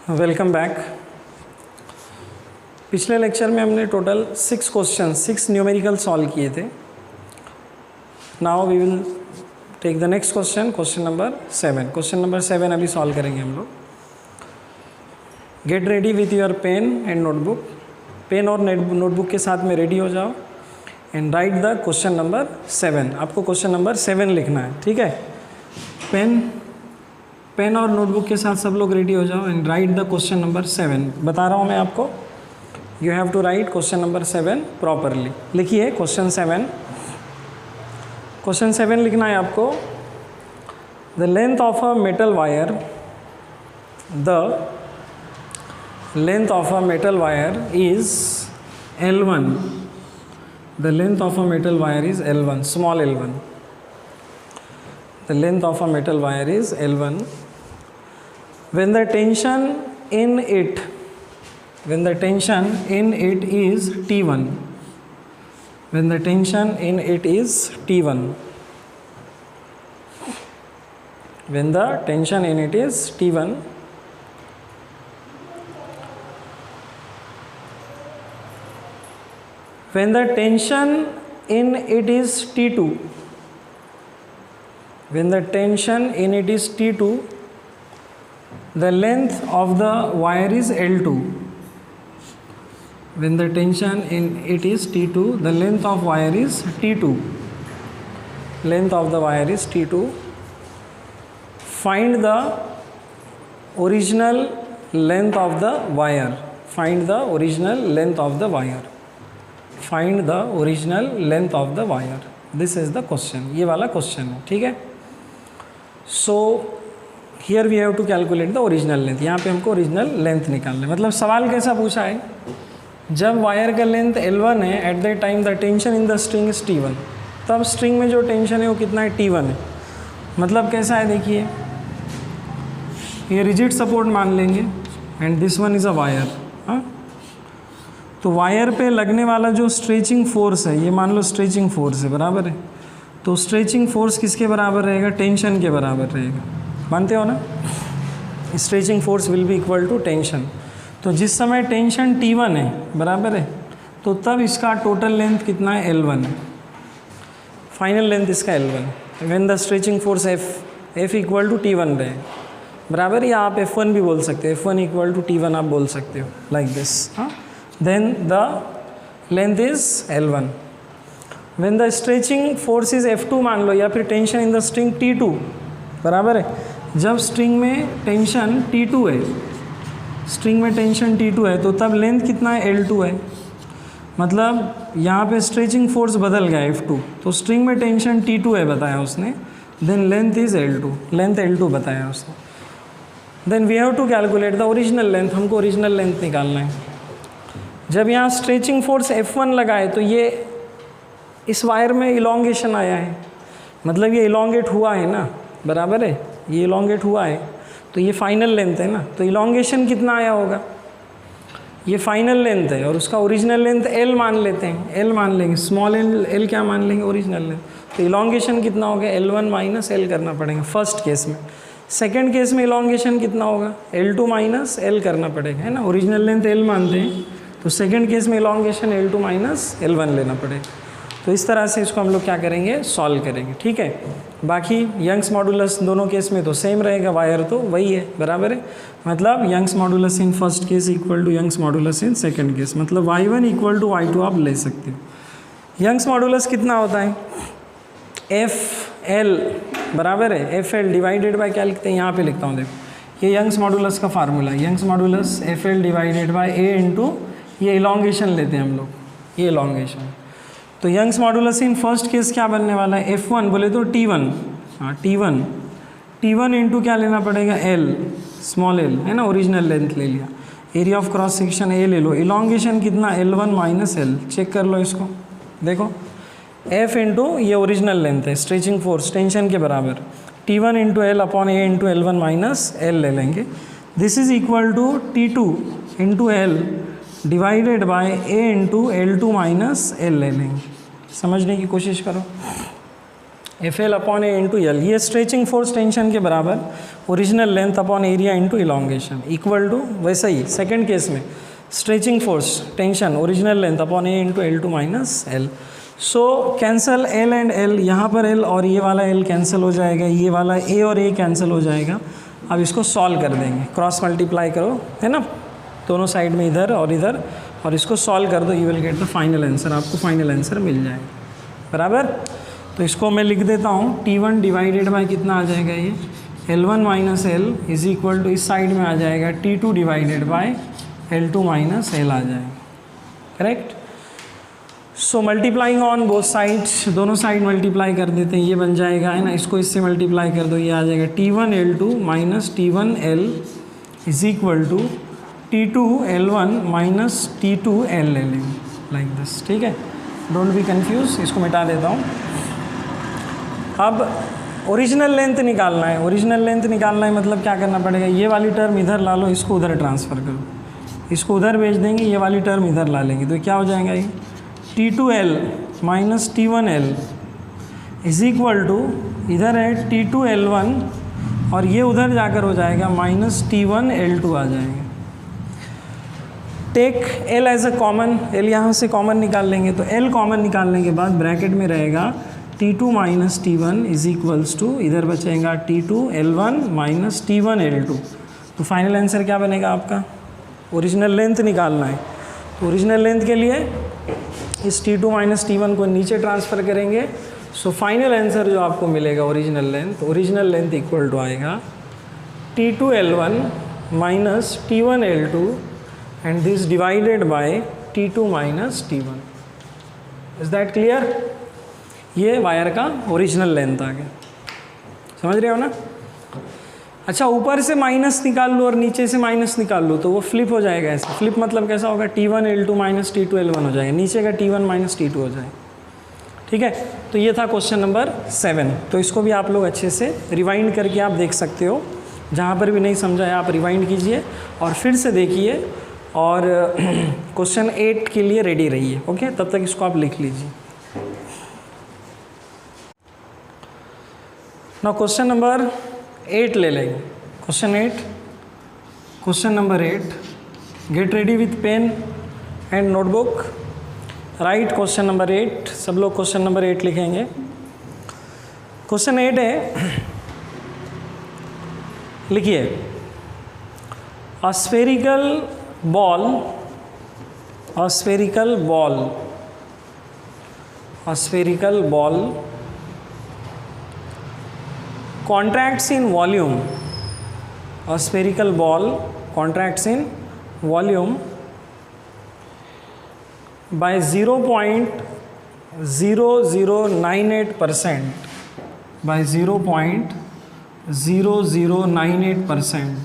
Welcome back. पिछले lecture में हमने टोटल 6 क्वेश्चन 6 न्यूमेरिकल सॉल्व किए थे। Now we will take the next question number 7। Question number 7 अभी सॉल्व करेंगे हम लोग। Get ready with your pen and notebook. Pen और नोटबुक के साथ में रेडी हो जाओ and write the question number 7। आपको क्वेश्चन नंबर 7 लिखना है, ठीक है। पेन और नोटबुक के साथ सब लोग रेडी हो जाओ and write the question number 7। बता रहा हूँ मैं आपको, you have to write question number 7 properly. लिखिए क्वेश्चन 7। क्वेश्चन 7 लिखना है आपको। The length of a metal wire, the length of a metal wire is L1। The length of a metal wire is L1, small L1. The length of a metal wire is L1. When the tension in it is T1. When the tension in it is T1. When the tension in it is T1. When the tension in it is T2. When the tension in it is T2, the length of the wire is L2. When the tension in it is T2, the length of wire is T2. Length of the wire is T2. Find the original length of the wire. Find the original length of the wire. Find the original length of the wire. This is the question. ये वाला question है, ठीक है। So here we have to calculate the original length. यहाँ पे हमको original length निकालना है। मतलब सवाल कैसा पूछा है, जब वायर का लेंथ L1 है, at the time the tension in the string is T1, तब स्ट्रिंग में जो टेंशन है वो कितना है, T1 है। मतलब कैसा है, देखिए ये रिजिड सपोर्ट मान लेंगे and this one is a wire. हाँ, तो वायर पे लगने वाला जो स्ट्रेचिंग फोर्स है, ये मान लो स्ट्रेचिंग फोर्स है, बराबर है। तो स्ट्रेचिंग फोर्स किसके बराबर रहेगा, टेंशन के बराबर रहेगा। मानते हो ना, stretching force will be equal to tension. तो जिस समय टेंशन T1 है, बराबर है, तो तब इसका टोटल लेंथ कितना है, L1 है। फाइनल लेंथ इसका L1। When the stretching force F equal to T1 रहे, बराबर, या आप F1 भी बोल सकते हो, F1 इक्वल टू T1 आप बोल सकते हो, लाइक दिस। हाँ, then the length is L1. When the stretching force is F2 मान लो, या फिर tension in the string T2, बराबर है। जब स्ट्रिंग में टेंशन T2 है, स्ट्रिंग में टेंशन T2 है, तो तब लेंथ कितना है, L2 है। मतलब यहाँ पे स्ट्रेचिंग फोर्स बदल गया F2, तो स्ट्रिंग में टेंशन T2 है बताया उसने, then length is L2, length L2 बताया उसने। Then we have to calculate the original length. हमको ओरिजिनल लेंथ निकालना है। जब यहाँ स्ट्रेचिंग फोर्स F1 लगाए तो ये इस वायर में इलोंगेशन आया है, मतलब ये इलोंगेट हुआ है ना, बराबर है, ये इलोंगेट हुआ है, तो ये फाइनल लेंथ है ना। तो इलोंगेशन कितना आया होगा, ये फाइनल लेंथ है, और उसका ओरिजिनल लेंथ L मान लेते हैं, L मान लेंगे, स्मॉल L क्या मान लेंगे, ओरिजिनल लेंथ। तो इलोंगेशन कितना होगा, L1 माइनस L करना पड़ेगा फर्स्ट केस में। सेकेंड केस में इलोंगेशन कितना होगा, L2 माइनस L करना पड़ेगा, है ना। ओरिजिनल लेंथ L मानते हैं, तो सेकेंड केस में इलोंगेशन L2 माइनस L1 लेना पड़ेगा। तो इस तरह से इसको हम लोग क्या करेंगे, सॉल्व करेंगे, ठीक है। बाकी यंग्स मॉडुलस दोनों केस में तो सेम रहेगा, वायर तो वही है, बराबर है। मतलब Young's modulus in first case equal to Young's modulus in second case, मतलब y1 इक्वल टू y2 आप ले सकते हो। यंग्स मॉडुलस कितना होता है, FL, बराबर है, FL डिवाइडेड बाय क्या लिखते हैं, यहाँ पे लिखता हूँ, देखो ये यंग्स मॉडुलस का फार्मूला है। Young's modulus FL divided by A into ये इलोंगेशन लेते हैं हम लोग, ये इलोंगेशन। तो Young's modulus in first case क्या बनने वाला है, F1 बोले तो T1, हाँ T1 इंटू क्या लेना पड़ेगा, L, स्मॉल L, है ना, ओरिजिनल लेंथ ले लिया। Area of cross section A ले लो, इलोंगेशन कितना, L1 माइनस L, चेक कर लो इसको, देखो F इंटू ये ओरिजिनल लेंथ है, स्ट्रेचिंग फोर्स टेंशन के बराबर, T1 into L upon A into L1 minus L ले लेंगे। This is equal to T2 into L divided by A into L2 minus L ले लेंगे। समझने की कोशिश करो। FL upon A into L, ये स्ट्रेचिंग फोर्स टेंशन के बराबर, original length upon area into elongation equal to, वैसा ही सेकेंड केस में stretching force tension original length upon A into L2 minus L. So cancel L and L, यहाँ पर L और ये वाला एल कैंसिल हो जाएगा, ये वाला ए और ए कैंसिल हो जाएगा। अब इसको सॉल्व कर देंगे, क्रॉस मल्टीप्लाई करो, है ना, दोनों साइड में इधर, और इसको सॉल्व कर दो, you will get the final answer, आपको फाइनल आंसर मिल जाएगा। बराबर, तो इसको मैं लिख देता हूँ, T1 डिवाइडेड बाई कितना आ जाएगा, ये L1 minus L is equal to, इस साइड में आ जाएगा T2 divided by L2 minus L आ जाएगा। Correct. So multiplying on both sides, दोनों साइड मल्टीप्लाई कर देते हैं, ये बन जाएगा, है ना, इसको इससे मल्टीप्लाई कर दो, ये आ जाएगा T1 L2 minus T1 L is equal to T2 L1 minus T2 L ले लेंगे, लाइक दिस। ठीक है, डोंट बी कंफ्यूज, इसको मिटा देता हूँ। अब ओरिजिनल लेंथ निकालना है, ओरिजिनल लेंथ निकालना है मतलब क्या करना पड़ेगा, ये वाली टर्म इधर ला लो, इसको उधर ट्रांसफ़र करो, इसको उधर भेज देंगे, ये वाली टर्म इधर ला लेंगे, तो क्या हो जाएगा, ये T2L minus T1L is equal to, इधर है T2L1 और ये उधर जाकर हो जाएगा माइनस T1L2 आ जाएगा। Take L as a common, L यहाँ से कॉमन निकाल लेंगे, तो L कॉमन निकालने के बाद ब्रैकेट में रहेगा T2 minus T1 is equals to, इधर बचेगा T2L1 माइनस T1L2। तो फाइनल आंसर क्या बनेगा आपका, ओरिजिनल लेंथ निकालना है, तो ओरिजिनल लेंथ के लिए इस T2 माइनस T1 को नीचे ट्रांसफ़र करेंगे। सो फाइनल आंसर जो आपको मिलेगा ओरिजिनल लेंथ इक्वल टू आएगा T2L1 minus T1L2 and this divided by T2 minus T1। Is that clear? ये वायर का ओरिजिनल लेंथ आ गया, समझ रहे हो ना। अच्छा, ऊपर से माइनस निकाल लो और नीचे से माइनस निकाल लो तो वो फ्लिप हो जाएगा, ऐसे फ्लिप मतलब कैसा होगा, T1 L2 minus T2 L1 हो जाएगा, नीचे का T1 माइनस T2 हो जाएगा। ठीक है, तो ये था क्वेश्चन नंबर 7। तो इसको भी आप लोग अच्छे से रिवाइंड करके आप देख सकते हो, जहाँ पर भी नहीं समझा है आप रिवाइंड कीजिए और फिर से देखिए, और क्वेश्चन 8 के लिए रेडी रहिए। ओके, तब तक इसको आप लिख लीजिए। नाउ क्वेश्चन नंबर 8 ले लेंगे, question number 8, get ready with pen and notebook, write question number 8, सब लोग क्वेश्चन नंबर 8 लिखेंगे। क्वेश्चन 8 है, लिखिए, a spherical ball contracts in volume, a spherical ball contracts in volume by 0.0098%, by 0.0098%,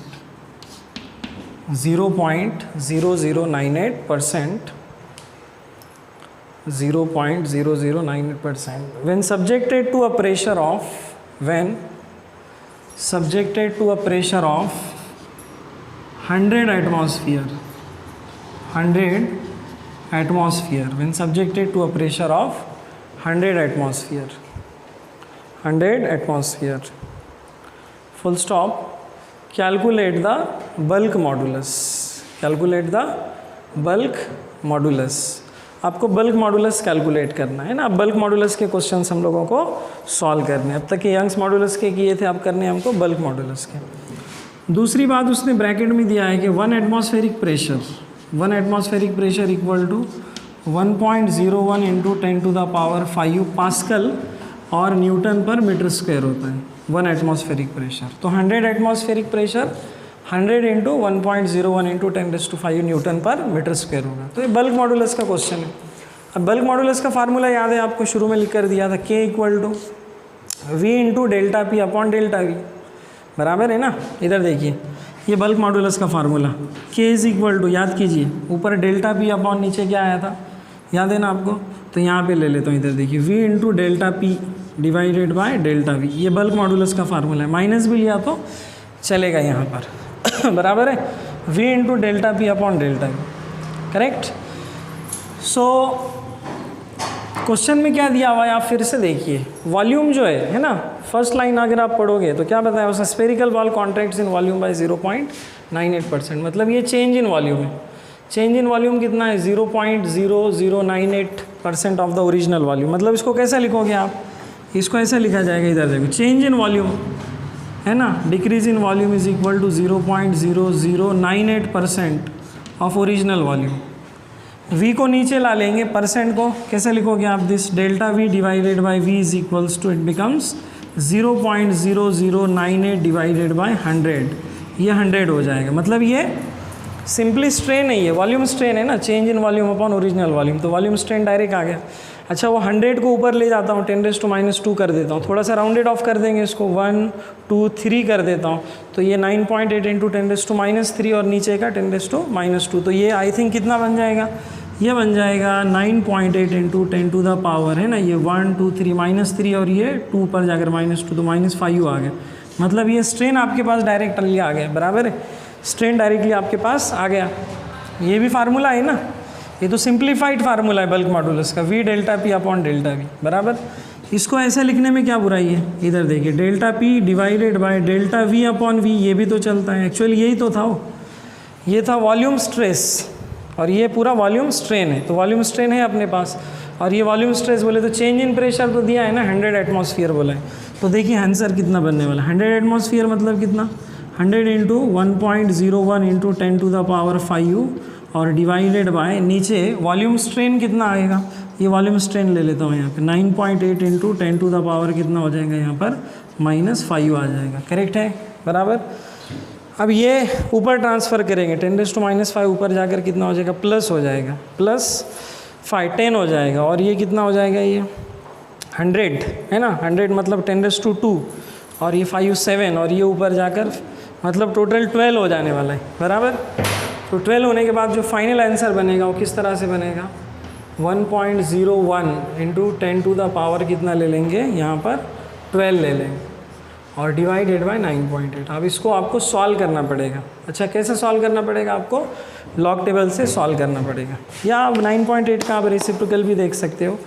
0.0098%, 0.0098% when subjected to a pressure of, when subjected to a pressure of 100 atmosphere, 100 atmosphere, when subjected to a pressure of 100 atmosphere, 100 atmosphere, full stop, calculate the bulk modulus, calculate the bulk modulus। आपको bulk modulus calculate करना है ना। अब bulk modulus के questions हम लोगों को solve करने हैं। अब तक के यंग्स मॉडुलस के किए थे, अब करने हैं हमको बल्क मॉडुलस के। दूसरी बात उसने ब्रैकेट में दिया है कि 1 atmospheric pressure equal to 1.01 into 10⁵ pascal और न्यूटन पर मीटर स्क्वायर होता है 1 एटमॉस्फेरिक प्रेशर। तो 100 atmospheric pressure 100 into 1.01 into 10⁵ newton पर मीटर स्क्वायर होगा। तो ये बल्क मॉडुलस का क्वेश्चन है। अब बल्क मॉडुलस का फार्मूला याद है आपको, शुरू में लिख कर दिया था, K equal to V into delta P upon delta V, बराबर है ना। इधर देखिए, ये बल्क मॉडुलस का formula, K is equal to, याद कीजिए, ऊपर डेल्टा पी अपॉन नीचे क्या आया था, याद है ना आपको। तो यहाँ पे ले लेता हूँ, इधर देखिए, V into delta P divided by delta we, ये बल्क मॉडुलस का फार्मूला है। माइनस भी लिया तो चलेगा यहाँ पर बराबर है, V into delta P upon delta we, correct. So question में क्या दिया हुआ है आप फिर से देखिए, वॉल्यूम जो है ना, फर्स्ट लाइन अगर आप पढ़ोगे तो क्या बताया उसने, spherical ball contracts in volume bye 0.98%, मतलब ये चेंज इन वॉल्यूम है। चेंज इन वॉल्यूम कितना है, 0.0098% ऑफ द ओरिजिनल वॉल्यूम। मतलब इसको कैसे लिखोगे आप, इसको ऐसे लिखा जाएगा, इधर देखो, चेंज इन वॉल्यूम है ना, decrease in volume is equal to 0.0098% of original volume. v को नीचे ला लेंगे, परसेंट को कैसे लिखोगे आप, this delta v divided by v is equals to, it becomes 0.0098 divided by 100, ये 100 हो जाएगा। मतलब ये सिंपली स्ट्रेन नहीं है, वॉल्यूम स्ट्रेन है ना, change in volume upon original volume, तो वॉल्यूम स्ट्रेन डायरेक्ट आ गया। अच्छा वो 100 को ऊपर ले जाता हूँ, 10⁻² कर देता हूँ, थोड़ा सा राउंडेड ऑफ कर देंगे इसको, 1 2 3 कर देता हूँ, तो ये 9.8 इंटू 10⁻³ और नीचे का 10⁻², तो ये आई थिंक कितना बन जाएगा, ये बन जाएगा 9.8 इंटू 10⁻, है ना, ये 1 2 3 -3 और ये 2 पर जाकर -2, तो -5 आ गया। मतलब ये स्ट्रेन आपके पास डायरेक्टली आ गया, बराबर है, स्ट्रेन डायरेक्टली आपके पास आ गया। ये भी फार्मूला है ना, ये तो सिंप्लीफाइड फार्मूला है बल्क मॉडुलस का, v delta p upon delta v, बराबर। इसको ऐसे लिखने में क्या बुराई है, इधर देखिए, delta p divided by delta v upon v, ये भी तो चलता है, एक्चुअली यही तो था वो, ये था वॉल्यूम स्ट्रेस और ये पूरा वॉल्यूम स्ट्रेन है, तो वॉल्यूम स्ट्रेन है अपने पास, और ये वॉल्यूम स्ट्रेस बोले तो चेंज इन प्रेशर तो दिया है ना, 100 एटमॉस्फेयर बोला है, तो देखिए आंसर कितना बनने वाला, 100 एटमॉस्फेयर मतलब कितना, 100 इंटू 1.01 इंटू 10⁵ और डिवाइडेड बाय नीचे वॉल्यूम स्ट्रेन कितना आएगा, ये वॉल्यूम स्ट्रेन ले लेता हूँ यहाँ पे, 9.8 इंटू 10⁻ कितना हो जाएगा यहाँ पर, -5 आ जाएगा, करेक्ट है, बराबर। अब ये ऊपर ट्रांसफ़र करेंगे, 10⁻5 ऊपर जाकर कितना हो जाएगा, प्लस हो जाएगा, +5 10 हो जाएगा, और ये कितना हो जाएगा, ये 100 है ना, 100 मतलब 10⁻², और ये 5 7, और ये ऊपर जाकर मतलब टोटल 12 हो जाने वाला है, बराबर। तो 12 होने के बाद जो फाइनल आंसर बनेगा वो किस तरह से बनेगा, 1.01 इंटू 10⁻ कितना ले लेंगे यहाँ पर, 12 ले लेंगे, और डिवाइडेड बाय 9.8। अब इसको आपको सॉल्व करना पड़ेगा। अच्छा कैसे सॉल्व करना पड़ेगा, आपको लॉग टेबल से सॉल्व करना पड़ेगा, या आप 9.8 का आप रेसिप्रोकल भी देख सकते हो।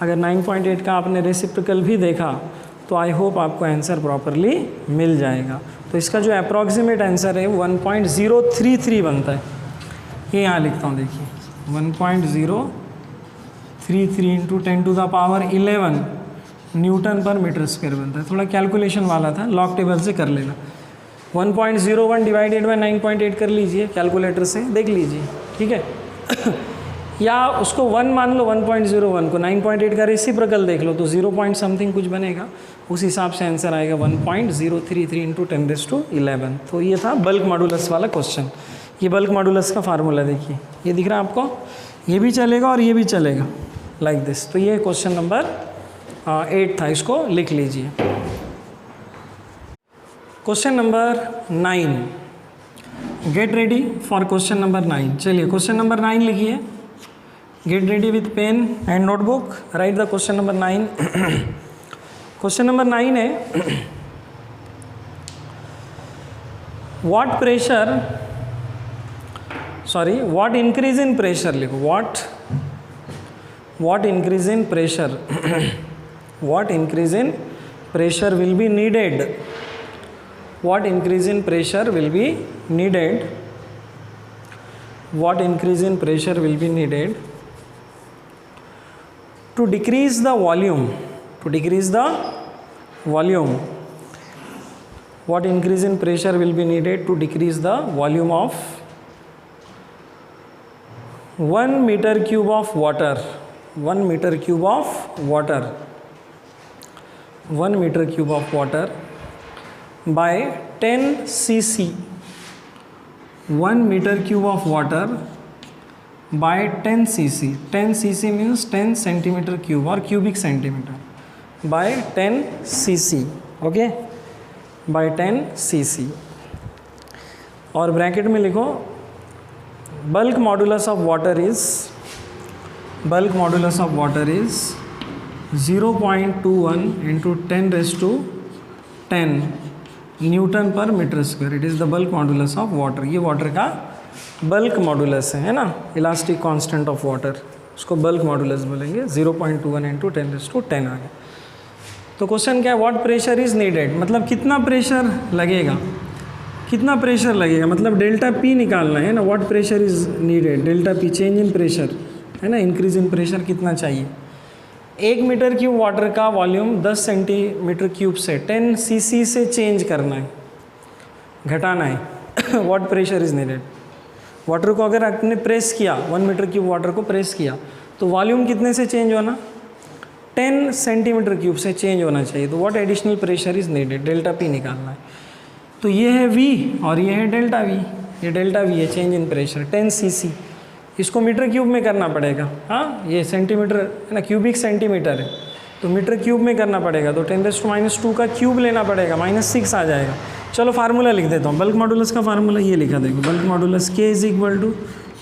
अगर 9.8 का आपने रेसिप्रोकल भी देखा तो आई होप आपको आंसर प्रॉपरली मिल जाएगा। तो इसका जो अप्रॉक्सीमेट आंसर है 1.033 बनता है, ये यहाँ लिखता हूँ, देखिए 1.033 इंटू 10⁻11 न्यूटन पर मीटर स्क्वायर बनता है। थोड़ा कैलकुलेशन वाला था, लॉग टेबल से कर लेना। 1.01 डिवाइडेड बाय 9.8 कर लीजिए, कैलकुलेटर से देख लीजिए, ठीक है या उसको 1 मान लो, 1.01 को 9.8 का रेसिप्रोकल देख लो तो 0 पॉइंट समथिंग कुछ बनेगा, उस हिसाब से आंसर आएगा 1.033 इंटू 10⁻11। तो ये था बल्क मॉडुलस वाला क्वेश्चन। ये बल्क मॉडुलस का फार्मूला देखिए, ये दिख रहा है आपको, ये भी चलेगा और ये भी चलेगा, लाइक दिस। तो ये क्वेश्चन नंबर 8 था, इसको लिख लीजिए। Question number 9, get ready for question number 9। चलिए क्वेश्चन नंबर 9 लिखिए, get ready with pen and notebook, write the question number 9। Question number 9 है, what pressure, sorry what increase in pressure लिखो, what increase in pressure what increase in pressure will be needed, what increase in pressure will be needed, what increase in pressure will be needed to decrease the volume, to decrease the volume, what increase in pressure will be needed to decrease the volume of 1 meter cube of water, 1 meter cube of water, 1 meter cube of water by 10 cc, 1 meter cube of water by 10 cc, 10 cc means 10 centimeter cube or cubic centimeter, by 10 cc, okay, by 10 cc। और bracket में लिखो bulk modulus of water is, bulk modulus of water is 0.21 into 10⁻10 newton पर metre square, it is the bulk modulus of water. ये water का bulk modulus है ना, elastic constant of water, उसको bulk modulus बोलेंगे। 0.21 into 10⁻10 आ गया। तो question क्या है, व्हाट प्रेशर इज़ नीडेड, मतलब कितना प्रेशर लगेगा, कितना प्रेशर लगेगा, मतलब डेल्टा पी निकालना है ना, what pressure is needed, delta P change in pressure है ना, इंक्रीज इन प्रेशर कितना चाहिए। 1 मीटर क्यूब वाटर का वॉल्यूम 10 सेंटीमीटर क्यूब से 10 सीसी से चेंज करना है, घटाना है। What pressure is needed, water को अगर आपने प्रेस किया, 1 मीटर क्यूब वाटर को प्रेस किया तो वॉल्यूम कितने से चेंज होना, 10 सेंटीमीटर क्यूब से चेंज होना चाहिए। तो what additional pressure is needed, delta P निकालना है। तो ये है V और ये है डेल्टा V, ये डेल्टा V है चेंज इन प्रेशर 10 सीसी, इसको मीटर क्यूब में करना पड़ेगा। हाँ, ये सेंटीमीटर है ना, क्यूबिक सेंटीमीटर है तो मीटर क्यूब में करना पड़ेगा, तो 10⁻² का क्यूब लेना पड़ेगा, -6 आ जाएगा। चलो फार्मूला लिख देता हूँ, बल्क मॉडुलस का फार्मूला ये लिखा, देखो bulk modulus K =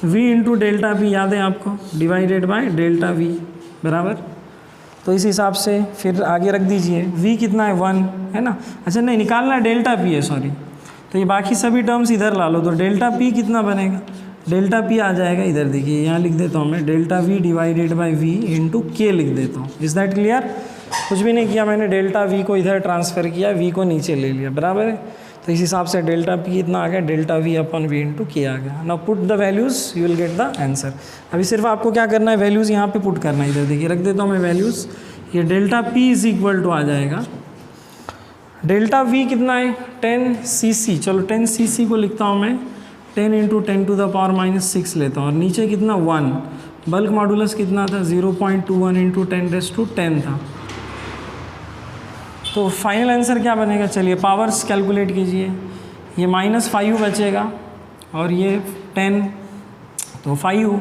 V × delta P, याद है आपको, डिवाइडेड बाय डेल्टा V बराबर। तो इस हिसाब से फिर आगे रख दीजिए, V कितना है 1 है ना, अच्छा नहीं निकालना है डेल्टा पी है, सॉरी, तो ये बाकी सभी टर्म्स इधर ला लो, तो डेल्टा पी कितना बनेगा, डेल्टा पी आ जाएगा इधर, देखिए यहाँ लिख देता हूँ मैं, delta V divided by V × K लिख देता हूँ। इज़ दैट क्लियर, कुछ भी नहीं किया मैंने, डेल्टा V को इधर ट्रांसफ़र किया, V को नीचे ले लिया, बराबर है। तो इस हिसाब से डेल्टा पी कितना आ गया, delta V upon V × K आ गया। Now put the values, you will get the answer. अभी सिर्फ आपको क्या करना है, वैल्यूज़ यहाँ पे पुट करना है, इधर देखिए रख देता हूँ मैं वैल्यूज़। ये डेल्टा P = आ जाएगा, डेल्टा V कितना है 10 cc, चलो 10 cc को लिखता हूँ मैं, 10 × 10⁻⁻6 लेता हूँ, और नीचे कितना 1, बल्क मॉडुलस कितना था 0.21 × 10 था। तो फाइनल आंसर क्या बनेगा, चलिए पावर्स कैलकुलेट कीजिए, ये -5 बचेगा और ये 10, तो 5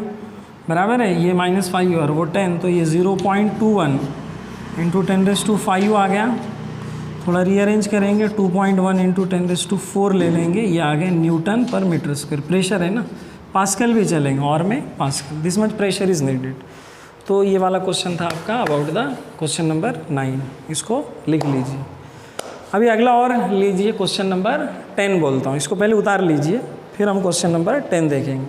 बराबर है, ये -5 और वो 10, तो ये 0.21 × 10⁵ आ गया। थोड़ा रीअरेंज करेंगे, 2.1 × 10⁴ ले लेंगे, ये आ गया न्यूटन पर मीटर स्क्वायर। प्रेशर है ना, पास्कल भी चलेंगे, और में pascal, this much pressure is needed. तो ये वाला क्वेश्चन था आपका अबाउट द क्वेश्चन नंबर 9, इसको लिख लीजिए। अभी अगला और लीजिए, क्वेश्चन नंबर 10 बोलता हूँ, इसको पहले उतार लीजिए, फिर हम क्वेश्चन नंबर 10 देखेंगे।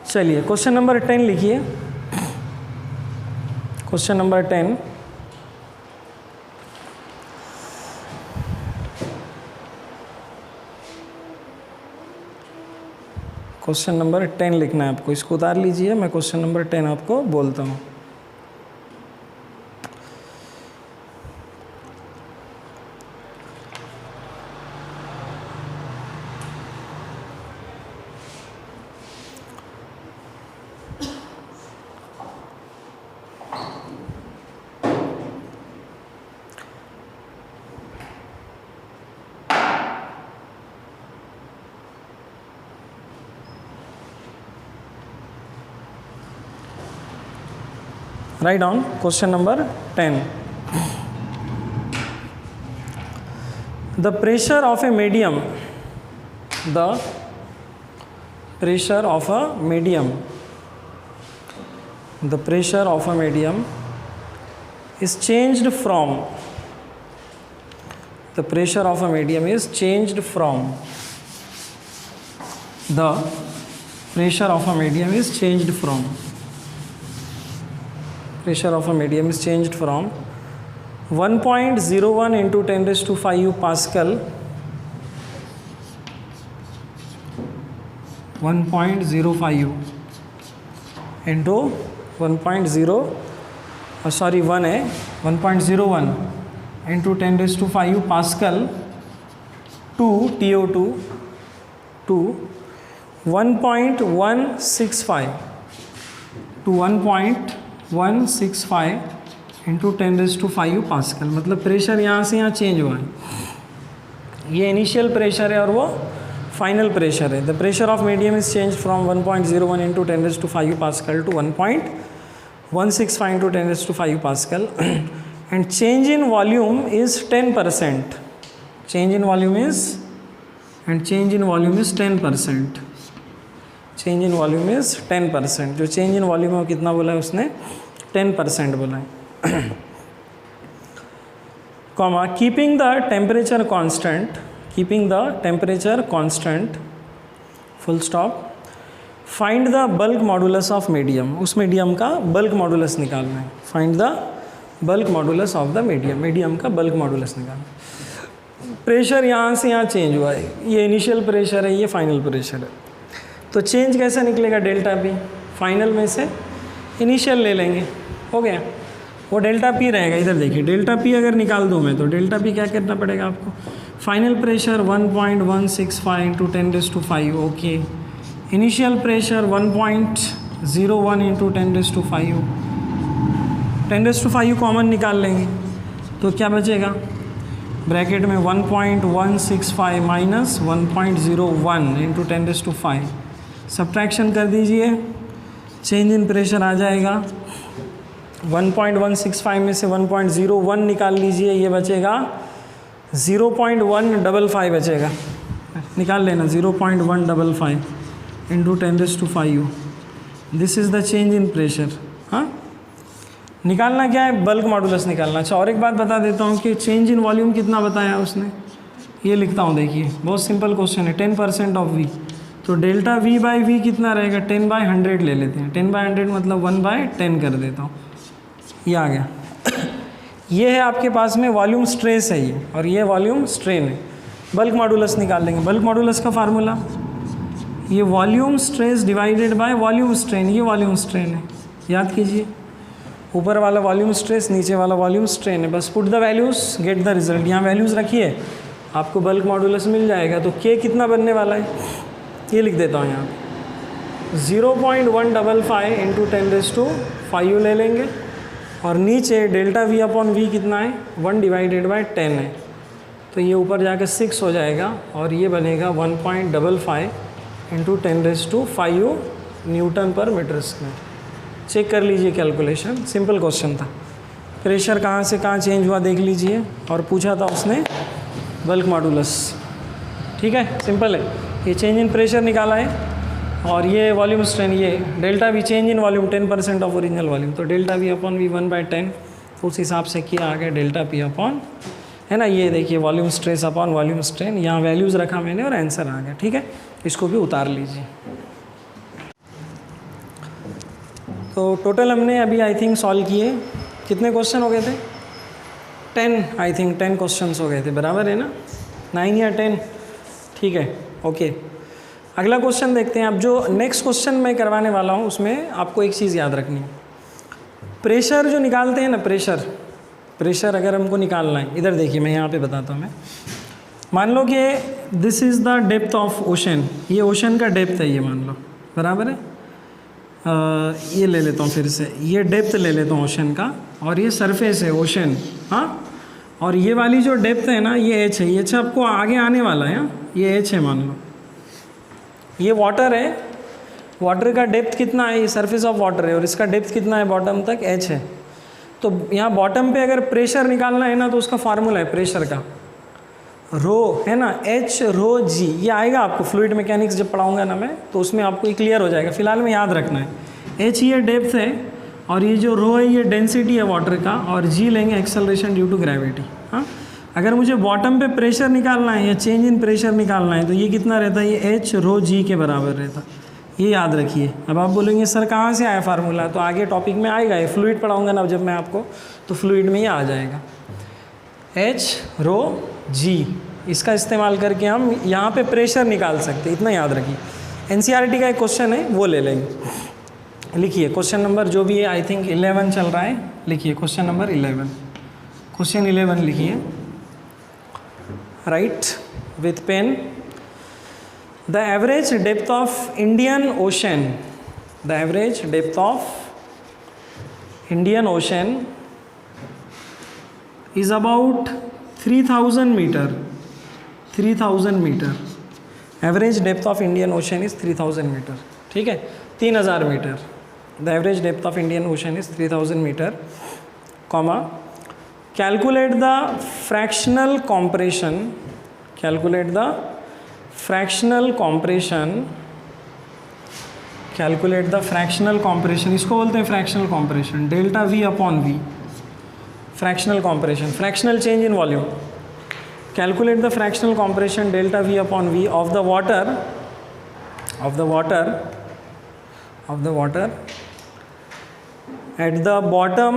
चलिए क्वेश्चन नंबर 10 लिखिए, क्वेश्चन नंबर 10, क्वेश्चन नंबर 10 लिखना है आपको, इसको उतार लीजिए, मैं क्वेश्चन नंबर 10 आपको बोलता हूँ। Write down question number 10. The pressure of a medium, the pressure of a medium, the pressure of a medium is changed from, the pressure of a medium is changed from, the pressure of a medium is changed from, pressure of a medium is changed from 1.01 into 10⁵ Pascal, 1.05 into 1 है 1.01 into 10⁵ Pascal to TO2 to 1.165 to 1.165 into 10⁵ pascal, मतलब pressure यहाँ से यहाँ change हुआ है। ये initial pressure है और वो फाइनल प्रेशर है। The pressure of medium is change from 1.01 into 10⁵ pascal to 1.165 into 10⁵ pascal and change in volume is 10%। Change in volume is 10%। Change in volume is 10%। जो चेंज इन वॉल्यूम है वो कितना बोला है उसने, 10% बोला है। Comma keeping the temperature constant, keeping the temperature constant, full stop, find the bulk modulus of medium, उस मीडियम का बल्क मॉडुलस निकालना है। Find the bulk modulus of the medium, medium का बल्क मॉडुलस निकालना। प्रेशर यहाँ से यहाँ change हुआ है, ये इनिशियल प्रेशर है, ये फाइनल प्रेशर है। तो चेंज कैसे निकलेगा डेल्टा पी, फाइनल में से इनिशियल ले लेंगे, हो गया। वो डेल्टा पी रहेगा, इधर देखिए डेल्टा पी अगर निकाल दूँ मैं तो डेल्टा पी क्या करना पड़ेगा आपको, final pressure 1.165 into 10⁵, okay. Initial pressure 1.01 into 10⁵, 10⁵ common निकाल लेंगे तो क्या बचेगा, ब्रैकेट में 1.165 माइनस 1.01 इंटू 10⁵, सब्ट्रैक्शन कर दीजिए, चेंज इन प्रेशर आ जाएगा। 1.165 में से 1.01 निकाल लीजिए, ये बचेगा 0.155 बचेगा, निकाल लेना 0.155 into 10⁵, this is the change in pressure. हाँ, निकालना क्या है, बल्क मॉडुलस निकालना। अच्छा, और एक बात बता देता हूँ कि चेंज इन वॉल्यूम कितना बताया उसने, ये लिखता हूँ, देखिए बहुत सिंपल क्वेश्चन है, 10% ऑफ वी, तो डेल्टा वी बाई वी कितना रहेगा, 10/100 ले लेते हैं, 10/100 मतलब 1/10 कर देता हूँ, ये आ गया। ये है आपके पास में वॉल्यूम स्ट्रेस है ये, और ये वॉल्यूम स्ट्रेन है। बल्क मॉडुलस निकाल लेंगे, बल्क मॉडुलस का फार्मूला, ये volume stress divided by volume strain, ये वॉल्यूम स्ट्रेन है, याद कीजिए, ऊपर वाला वॉल्यूम स्ट्रेस, नीचे वाला वॉल्यूम स्ट्रेन है। बस put the values, get the result, यहाँ वैल्यूज़ रखिए, आपको बल्क मॉडुलस मिल जाएगा। तो के कितना बनने वाला है, ये लिख देता हूँ यहाँ, 0.155 इंटू 10⁵ ले लेंगे, और नीचे डेल्टा वी अपॉन वी कितना है, 1/10 है, तो ये ऊपर जाकर 6 हो जाएगा, और ये बनेगा 1.55 इंटू 10⁵ न्यूटन पर मीटर स्क्वायर। चेक कर लीजिए कैलकुलेशन, सिंपल क्वेश्चन था। प्रेशर कहाँ से कहाँ चेंज हुआ देख लीजिए, और पूछा था उसने बल्क मॉडुलस, ठीक है, सिंपल है। ये चेंज इन प्रेशर निकाला है, और ये वॉल्यूम स्ट्रेन, ये delta we change in volume 10% of original volume, तो डेल्टा वी अपॉन वी 1/10, तो उस हिसाब से किया आ गया डेल्टा पी अपॉन, है ना, ये देखिए volume stress upon volume strain, यहाँ वैल्यूज़ रखा मैंने और आंसर आ गया, ठीक है। इसको भी उतार लीजिए। तो टोटल हमने अभी आई थिंक सॉल्व किए, कितने क्वेश्चन हो गए थे, 10, आई थिंक 10 क्वेश्चंस हो गए थे, बराबर है ना, 9 या 10, ठीक है, ओके। अगला क्वेश्चन देखते हैं। अब जो नेक्स्ट क्वेश्चन मैं करवाने वाला हूँ उसमें आपको एक चीज़ याद रखनी है, प्रेशर जो निकालते हैं ना, प्रेशर अगर हमको निकालना है, इधर देखिए मैं यहाँ पे बताता हूँ। मैं मान लो कि this is the depth of ocean, ये ओशन का डेप्थ है, ये मान लो, बराबर है। ये ले लेता हूँ फिर से, ये डेप्थ ले लेता हूँ ओशन का, और ये सरफेस है ओशन, हाँ, और ये वाली जो डेप्थ है ना, ये एच है, ये एच आपको आगे आने वाला है, ये एच है मान लो, ये वाटर है, वाटर का डेप्थ कितना है, ये सरफेस ऑफ वाटर है, और इसका डेप्थ कितना है बॉटम तक, एच है। तो यहाँ बॉटम पे अगर प्रेशर निकालना है ना, तो उसका फार्मूला है प्रेशर का, रो है ना, एच रो जी, ये आएगा आपको फ्लूइड मैकेनिक्स जब पढ़ाऊंगा ना मैं, तो उसमें आपको ये क्लियर हो जाएगा। फिलहाल में याद रखना है, एच ये डेप्थ है, और ये जो रो है ये डेंसिटी है वाटर का, और जी लेंगे एक्सेलरेशन ड्यू टू ग्रेविटी। हाँ, अगर मुझे बॉटम पे प्रेशर निकालना है या चेंज इन प्रेशर निकालना है, तो ये कितना रहता है, ये एच रो जी के बराबर रहता, ये याद रखिए। अब आप बोलेंगे सर कहाँ से आया फार्मूला, तो आगे टॉपिक में आएगा, ये फ्लूइड पढ़ाऊँगा ना जब मैं आपको, तो फ्लूइड में ये आ जाएगा, एच रो जी, इसका इस्तेमाल करके हम यहाँ पे प्रेशर निकाल सकते हैं, इतना याद रखिए। एनसीईआरटी का एक क्वेश्चन है, वो ले लेंगे। लिखिए क्वेश्चन नंबर जो भी है, आई थिंक 11 चल रहा है, लिखिए क्वेश्चन नंबर 11, क्वेश्चन 11 लिखिए, write with pen. The average depth of Indian Ocean, the average depth of Indian Ocean is about 3000 metre, 3000 metre, average depth of Indian Ocean is 3000 metre, ठीक है, 3000 metre. The average depth of Indian Ocean is 3000 metre, comma, calculate the fractional compression, calculate the fractional compression, calculate the fractional compression, इसको बोलते हैं fractional compression, delta V upon V, fractional compression, fractional change in volume. Calculate the fractional compression delta V upon V of the water of the water at the bottom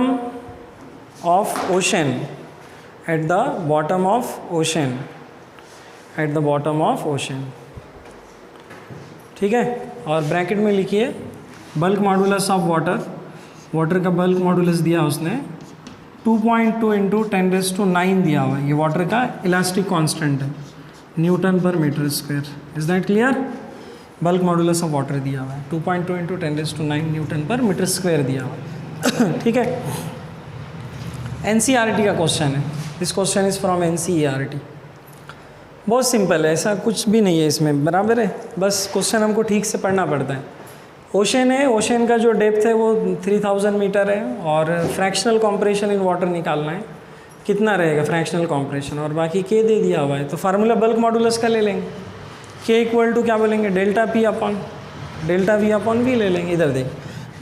of ocean, at the bottom of ocean, at the bottom of ocean. ठीक है, और bracket में लिखिए bulk modulus of water, water का bulk modulus दिया उसने 2.2 इंटू 10⁹ दिया हुआ है, ये वाटर का इलास्टिक कांस्टेंट है न्यूटन पर metre square. Is that clear? Bulk modulus of water दिया हुआ है 2.2 इंटू 10⁹ न्यूटन पर मीटर स्क्वायर दिया हुआ है. ठीक है, NCERT का क्वेश्चन है. This question is from NCERT. बहुत सिंपल है, ऐसा कुछ भी नहीं है इसमें, बराबर है. बस क्वेश्चन हमको ठीक से पढ़ना पड़ता है. ओशन है, ओशन का जो डेप्थ है वो 3000 मीटर है और फ्रैक्शनल कॉम्प्रेशन इन वाटर निकालना है. कितना रहेगा फ्रैक्शनल कॉम्प्रेशन, और बाकी के दे दिया हुआ है. तो फार्मूला बल्क मॉडुलस का ले लेंगे, के इक्वल टू क्या बोलेंगे, delta P upon delta V upon V ले लेंगे. इधर देखिए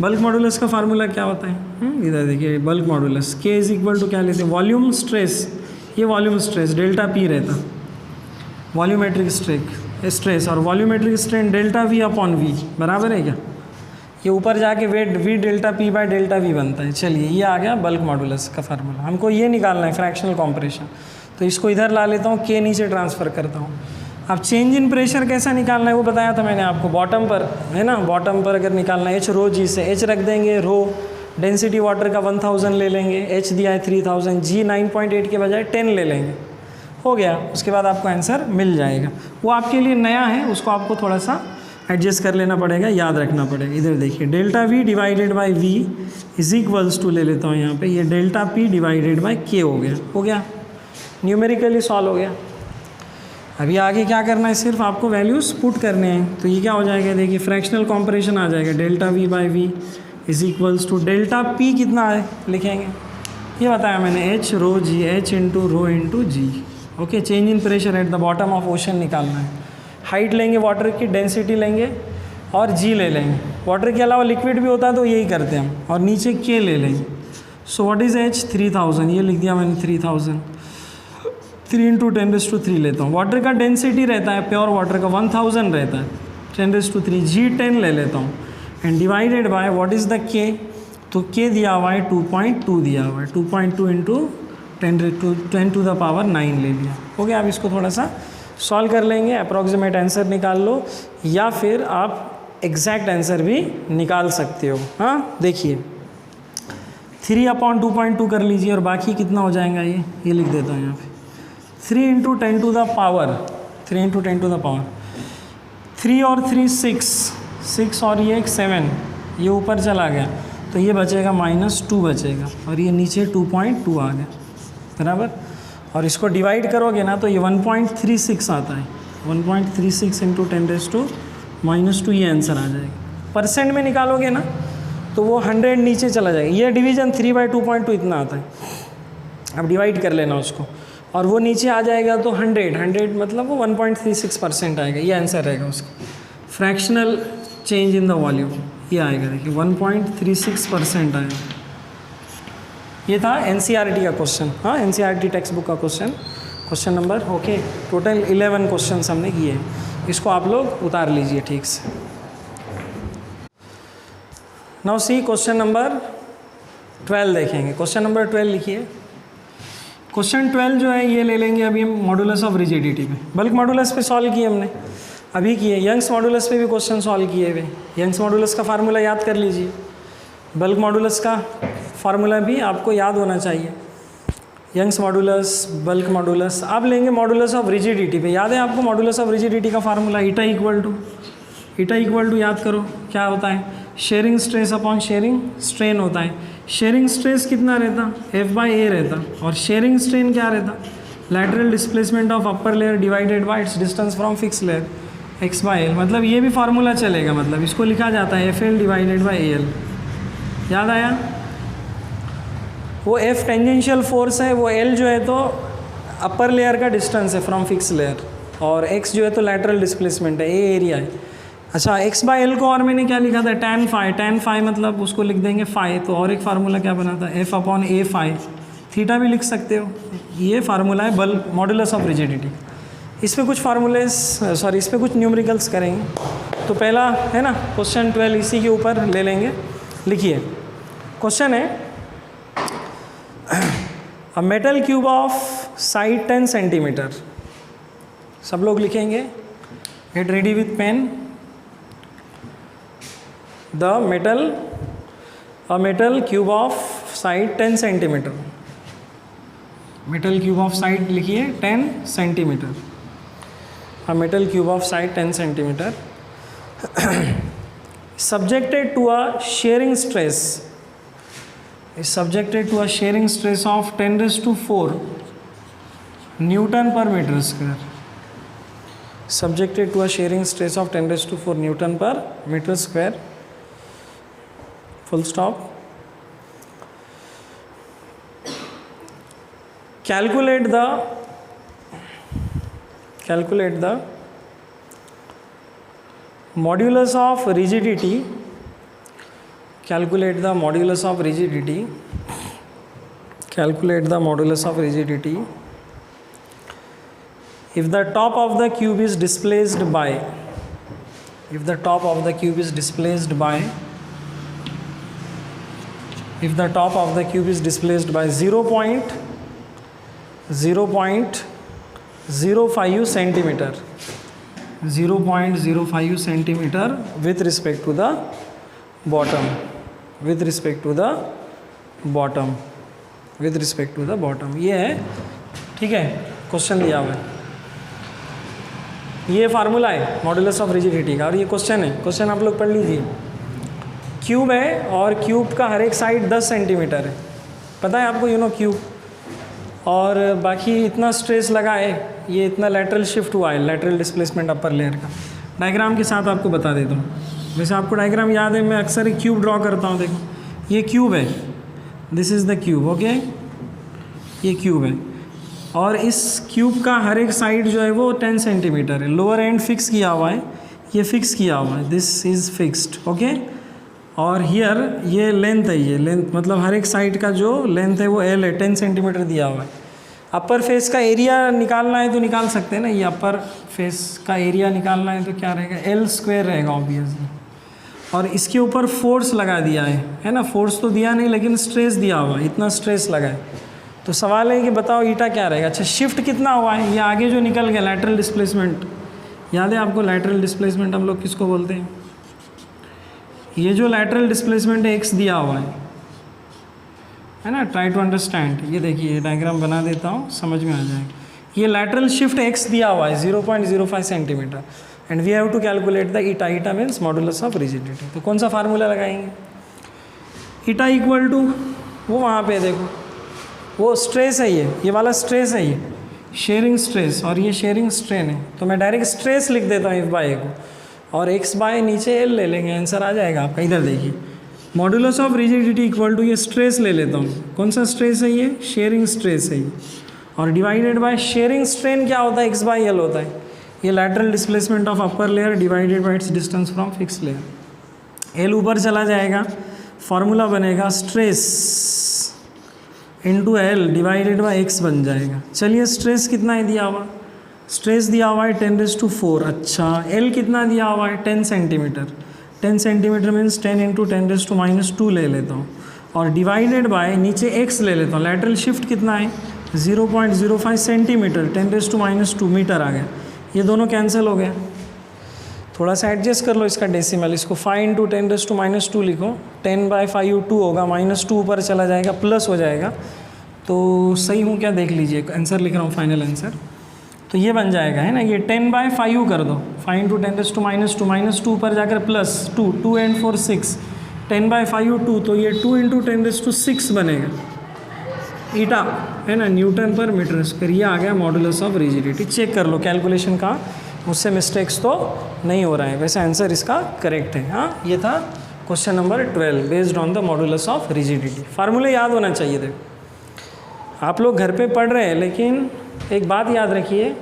बल्क मॉडुलस का फार्मूला क्या होता है, इधर देखिए bulk modulus K is equal to क्या लेते हैं, वॉल्यूम स्ट्रेस, ये वॉल्यूम स्ट्रेस डेल्टा पी रहता, वॉल्यूमेट्रिक स्ट्रेस, और volumetric strain delta V upon V, बराबर है क्या. ये ऊपर जाके वेट V delta P by delta V बनता है. चलिए ये आ गया बल्क मॉडुलस का फार्मूला. हमको ये निकालना है फ्रैक्शनल कॉम्प्रेशन, तो इसको इधर ला लेता हूँ, के नीचे ट्रांसफ़र करता हूँ. अब चेंज इन प्रेशर कैसा निकालना है वो बताया था मैंने आपको, बॉटम पर है ना, बॉटम पर अगर निकालना है एच रो जी से, एच रख देंगे, रो डेंसिटी वाटर का 1000 ले लेंगे, एच दिया है 3000, जी 9.8 के बजाय 10 ले लेंगे, हो गया. उसके बाद आपको आंसर मिल जाएगा. वो आपके लिए नया है, उसको आपको थोड़ा सा एडजस्ट कर लेना पड़ेगा, याद रखना पड़ेगा. इधर देखिए delta V divided by V is equals to ले लेता हूँ यहाँ पे, ये डेल्टा पी डिवाइडेड बाई के हो गया. हो गया, न्यूमेरिकली सॉल्व हो गया. अभी आगे क्या करना है, सिर्फ आपको वैल्यूज़ पुट करने हैं. तो ये क्या हो जाएगा, देखिए फ्रैक्शनल कॉम्प्रेशन आ जाएगा, delta V by V is equals to delta P कितना है लिखेंगे, ये बताया मैंने, H rho g, H into rho into g. Okay, change in pressure at the bottom of ocean निकालना है. हाइट लेंगे वाटर की, डेंसिटी लेंगे और जी ले लेंगे. वाटर के अलावा लिक्विड भी होता है तो यही करते हैं हम, और नीचे के ले लेंगे. सो व्हाट इज़ एच, 3000, ये लिख दिया मैंने 3000. 3 इंटू 10⁻³ लेता हूँ. वाटर का डेंसिटी रहता है प्योर वाटर का 1000 रहता है, 10⁻³ जी 10 ले लेता हूँ, and divided by what is the के, तो के दिया हुआ है 2.2 दिया हुआ है, 2.2 इंटू 10⁻9 ले लिया. हो गया. अब इसको थोड़ा सा सॉल्व कर लेंगे, अप्रॉक्सीमेट आंसर निकाल लो, या फिर आप एग्जैक्ट आंसर भी निकाल सकते हो. हाँ देखिए 3/2.2 कर लीजिए, और बाकी कितना हो जाएगा, ये लिख देता हूँ यहाँ पे, 3 into 10 to the power, 3 into 10 to the power, 3 और 3 6 और ये 7, ये ऊपर चला गया तो ये बचेगा -2 बचेगा, और ये नीचे 2.2 आ गया, बराबर. और इसको डिवाइड करोगे ना तो ये 1.36 आता है, 1.36 इंटू 10⁻², ये आंसर आ जाएगा. परसेंट में निकालोगे ना तो वो 100 नीचे चला जाएगा. ये डिवीज़न 3/2.2 इतना आता है. अब डिवाइड कर लेना उसको, और वो नीचे आ जाएगा तो 100 मतलब वो 1.36% आएगा. ये आंसर रहेगा उसका. Fractional change in the volume ये आएगा, देखिए 1.36% आएगा. ये था NCERT का क्वेश्चन. हाँ, NCERT टेक्स्ट बुक का question number. Okay, total 11 question हमने किए हैं. इसको आप लोग उतार लीजिए ठीक से. नाउ सी क्वेश्चन नंबर 12 देखेंगे. क्वेश्चन नंबर 12 लिखिए. क्वेश्चन 12 जो है ये ले लेंगे अभी हम मॉडुलस ऑफ रिजिडिटी में. बल्क मॉडुलस पे सॉल्व किए हमने, अभी किए. यंग्स मॉडुलस पे भी क्वेश्चन सॉल्व किए हुए. यंग्स मॉडुलस का फार्मूला याद कर लीजिए. बल्क मॉडुलस का फार्मूला भी आपको याद होना चाहिए. Young's modulus, bulk modulus. आप लेंगे मॉडुलस ऑफ रिजिडिटी पे. याद है आपको मॉडुलस ऑफ रिजिडिटी का फार्मूला, ईटा इक्वल टू याद करो क्या होता है, shearing stress upon shearing strain होता है. शेयरिंग स्ट्रेस कितना रहता, F/A रहता, और शेयरिंग स्ट्रेन क्या रहता, lateral displacement of upper layer divided by it's distance from fix layer, x/L. मतलब ये भी फार्मूला चलेगा, मतलब इसको लिखा जाता है FL डिवाइडेड बाय AL. याद आया. वो F टेंजेंशियल फोर्स है, वो L जो है तो अपर लेयर का डिस्टेंस है फ्रॉम फिक्स लेयर, और x जो है तो लैटरल डिस्प्लेसमेंट है, A एरिया है. अच्छा, x/L को और मैंने क्या लिखा था, tan phi मतलब उसको लिख देंगे phi. तो और एक फार्मूला क्या बना था, F/A phi. थीटा भी लिख सकते हो. ये फार्मूला है बल्क मॉडुलस ऑफ रिजिडिटी. इस पे कुछ फार्मूलेस सॉरी इस पे कुछ न्यूमेरिकल्स करेंगे। तो पहला है ना क्वेश्चन 12 इसी के ऊपर ले लेंगे। लिखिए क्वेश्चन है a metal cube of side 10 centimetre. सब लोग लिखेंगे, get ready with pen. The metal cube of side 10 centimetre. Metal cube of side लिखिए 10 centimetre. A metal cube of side 10 centimeter subjected to a shearing stress is subjected to a shearing stress of 10 raised to 4 Newton per meter square. Subjected to a shearing stress of 10 raised to 4 Newton per meter square. Full stop. Calculate the modulus of rigidity. Calculate the modulus of rigidity. Calculate the modulus of rigidity if the top of the cube is displaced by, if the top of the cube is displaced by, if the top of the cube is displaced by 0.05 centimeter, 0.05 centimeter with respect to the bottom, with respect to the bottom, with respect to the bottom। ये है, ठीक है, question दिया हुआ है, ये formula है modulus of rigidity का और ये क्वेश्चन है। क्वेश्चन आप लोग पढ़ लीजिए। क्यूब है और क्यूब का हर एक साइड 10 सेंटीमीटर है, पता है आपको, यू नो क्यूब, और बाकी इतना स्ट्रेस लगा है, ये इतना लेटरल शिफ्ट हुआ है, लेटरल डिस्प्लेसमेंट अपर लेयर का। डायग्राम के साथ आपको बता देता हूँ, वैसे आपको डायग्राम याद है, मैं अक्सर एक क्यूब ड्रॉ करता हूँ। देखो ये क्यूब है, this is the cube, okay, ये क्यूब है और इस क्यूब का हर एक साइड जो है वो 10 सेंटीमीटर है। लोअर एंड फिक्स किया हुआ है, ये फिक्स किया हुआ है, दिस इज़ फिक्स्ड, ओके। और हियर ये लेंथ है, ये लेंथ मतलब हर एक साइड का जो लेंथ है वो L है, 10 सेंटीमीटर दिया हुआ है। अपर फेस का एरिया निकालना है तो निकाल सकते हैं ना, ये अपर फेस का एरिया निकालना है तो क्या रहेगा, L स्क्वायर रहेगा ऑब्वियसली। और इसके ऊपर फोर्स लगा दिया है ना, फोर्स तो दिया नहीं लेकिन स्ट्रेस दिया हुआ है, इतना स्ट्रेस लगा है। तो सवाल है कि बताओ ईटा क्या रहेगा। अच्छा शिफ्ट कितना हुआ है, ये आगे जो निकल गया लैटरल डिस्प्लेसमेंट, याद है आपको लैटरल डिस्प्लेसमेंट हम लोग किसको बोलते हैं, ये जो लैटरल डिस्प्लेसमेंट है x दिया हुआ है ना, ट्राई टू अंडरस्टैंड। ये देखिए डायग्राम बना देता हूँ, समझ में आ जाएगा। ये लैटरल शिफ्ट x दिया हुआ है 0.05 centimetre and we have to calculate the eta. Eta means modulus of rigidity. तो कौन सा फार्मूला लगाएंगे, ईटा इक्वल टू वो वहाँ पे देखो, वो स्ट्रेस है, ये वाला स्ट्रेस है, ये शेयरिंग स्ट्रेस और ये शेयरिंग स्ट्रेन है। तो मैं डायरेक्ट स्ट्रेस लिख देता हूँ F बाई को और x बाय नीचे L ले लेंगे, आंसर आ जाएगा आपका। इधर देखिए modulus of rigidity equal to ये स्ट्रेस ले लेता हूँ, कौन सा स्ट्रेस है, ये शेयरिंग स्ट्रेस है ये, और डिवाइडेड बाय शेयरिंग स्ट्रेन क्या होता है, x बाय L होता है। ये lateral displacement of upper layer divided by it's distance from fix layer. L ऊपर चला जाएगा, फॉर्मूला बनेगा stress into L divided bye x बन जाएगा। चलिए स्ट्रेस कितना है दिया हुआ, स्ट्रेस दिया हुआ है 10⁻⁴। अच्छा L कितना दिया हुआ है 10 सेंटीमीटर, 10 सेंटीमीटर मीन्स 10 इंटू 10⁻² ले लेता हूँ और डिवाइडेड बाय नीचे x ले लेता हूँ। लैटरल शिफ्ट कितना है 0.05 सेंटीमीटर, 10⁻² मीटर आ गया। ये दोनों कैंसिल हो गया, थोड़ा सा एडजस्ट कर लो इसका डेसिमल, इसको 5 इंटू 10⁻² लिखो, 10/5 2 होगा, -2 ऊपर चला जाएगा, प्लस हो जाएगा। तो सही हूँ क्या देख लीजिए, आंसर लिख रहा हूँ फाइनल आंसर। तो ये बन जाएगा है ना, ये 10/5 कर दो, 5 इंटू 10⁻², -2 ऊपर जाकर +2, 2 एंड 4 6, 10/5 2, तो ये 2 इंटू 10⁻6 बनेगा ईटा, है ना, न्यूटन पर मीटर स्क्वायर। ये आ गया मॉडुलस ऑफ रिजिडिटी। चेक कर लो कैलकुलेशन का, मुझसे मिस्टेक्स तो नहीं हो रहा है, वैसे आंसर इसका करेक्ट है। हाँ ये था question number 12 based on the modulus of rigidity. फार्मूले याद होना चाहिए। देखो आप लोग घर पे पढ़ रहे हैं लेकिन एक बात याद रखिए,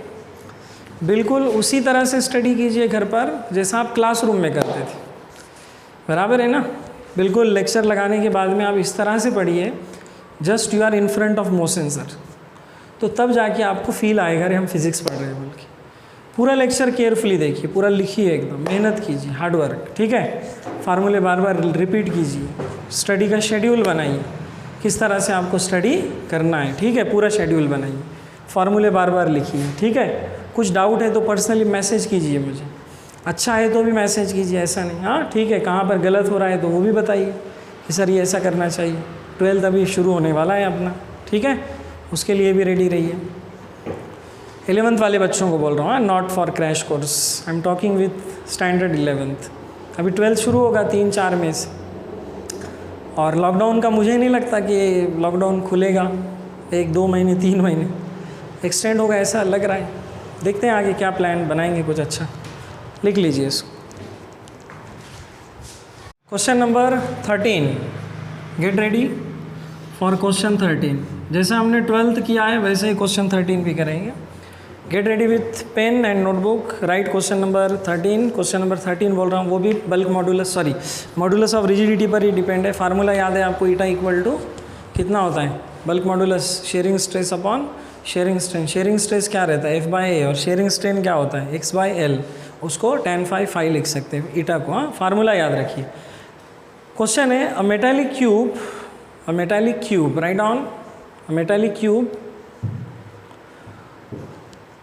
बिल्कुल उसी तरह से स्टडी कीजिए घर पर जैसा आप क्लासरूम में करते थे, बराबर है ना। बिल्कुल लेक्चर लगाने के बाद में आप इस तरह से पढ़िए, just you are in front of motion sir, तो तब जाके आपको फील आएगा अरे हम फिज़िक्स पढ़ रहे हैं। बल्कि पूरा लेक्चर केयरफुली देखिए, पूरा लिखिए, एकदम मेहनत कीजिए, हार्ड वर्क, ठीक है। फार्मूले बार बार रिपीट कीजिए, स्टडी का शेड्यूल बनाइए, किस तरह से आपको स्टडी करना है, ठीक है। पूरा शेड्यूल बनाइए, फार्मूले बार बार लिखिए, ठीक है। कुछ डाउट है तो पर्सनली मैसेज कीजिए मुझे, अच्छा है तो भी मैसेज कीजिए, ऐसा नहीं, हाँ ठीक है। कहाँ पर गलत हो रहा है तो वो भी बताइए कि सर ये ऐसा करना चाहिए। 12th अभी शुरू होने वाला है अपना, ठीक है, उसके लिए भी रेडी रहिए। 11th वाले बच्चों को बोल रहा हूँ, not for crash course, I am talking with standard 11th। अभी 12th शुरू होगा 3-4 में से, और लॉकडाउन का मुझे नहीं लगता कि लॉकडाउन खुलेगा 1-2 महीने 3 महीने एक्सटेंड होगा, ऐसा लग रहा है। देखते हैं आगे क्या प्लान बनाएंगे, कुछ अच्छा। लिख लीजिए इसको। Question number 13, gate ready for question 13। जैसे हमने 12th किया है वैसे ही क्वेश्चन 13 भी करेंगे। Get ready with pen and notebook, write question number 13। Question number 13 बोल रहा हूँ, वो भी bulk modulus, sorry modulus of rigidity पर ही डिपेंड है। फार्मूला याद है आपको, ईटा इक्वल टू कितना होता है, bulk modulus sharing stress upon shearing strain. Sharing stress क्या रहता है, F/A, और शेयरिंग स्ट्रेन क्या होता है, X/L। उसको tan phi लिख सकते हैं ईटा को, हाँ फार्मूला याद रखिए। क्वेश्चन है, अ metallic cube, right on, a metallic cube